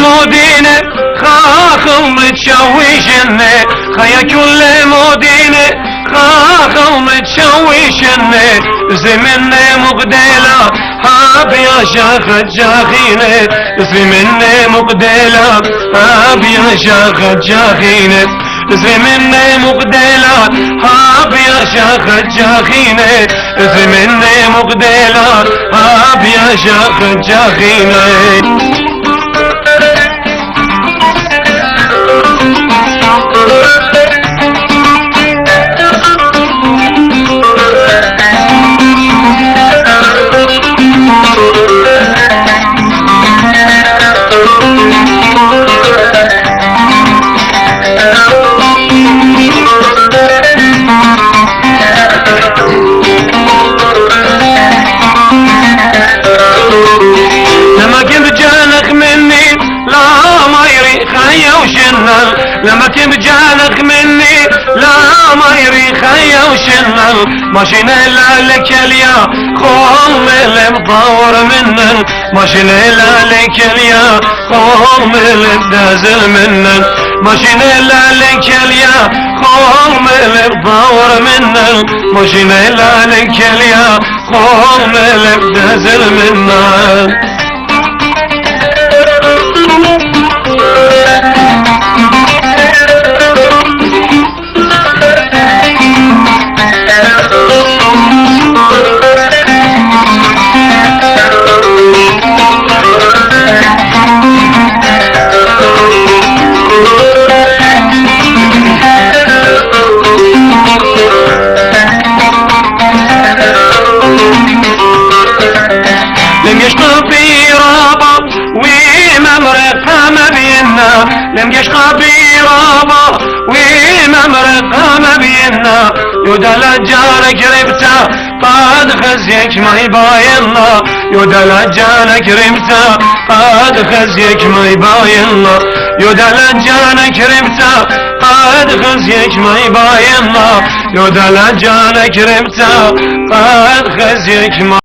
مدينة خاخم تشويشني خيا كل مدينة خاخم تشويشني زمني مقدلة هاب يا شيخ الجاخينة زمني مقدلة هاب يا شيخ الجاخينة زمني مقدلة هاب يا شيخ الجاخينة زمني مقدلة هاب يا شيخ الجاخينة لما كنت جانك مني لا ما يريخ وشنن ماشينا لك اليا خوم المطور منن ماشينا لك اليا خوم الدازل منن ماشينا لك اليا خوم المطور منن ماشينا لك اليا خوم الدازل منن لمجش قبيرابا وممرقة ما بينا يودل جانك ربتا قد خزيك ما يباينا يودل جانك ربتا قد خزيك ما يباينا يودل جانك ربتا قد خزيك ما يباينا يودل جانك ربتا قد خزيك ما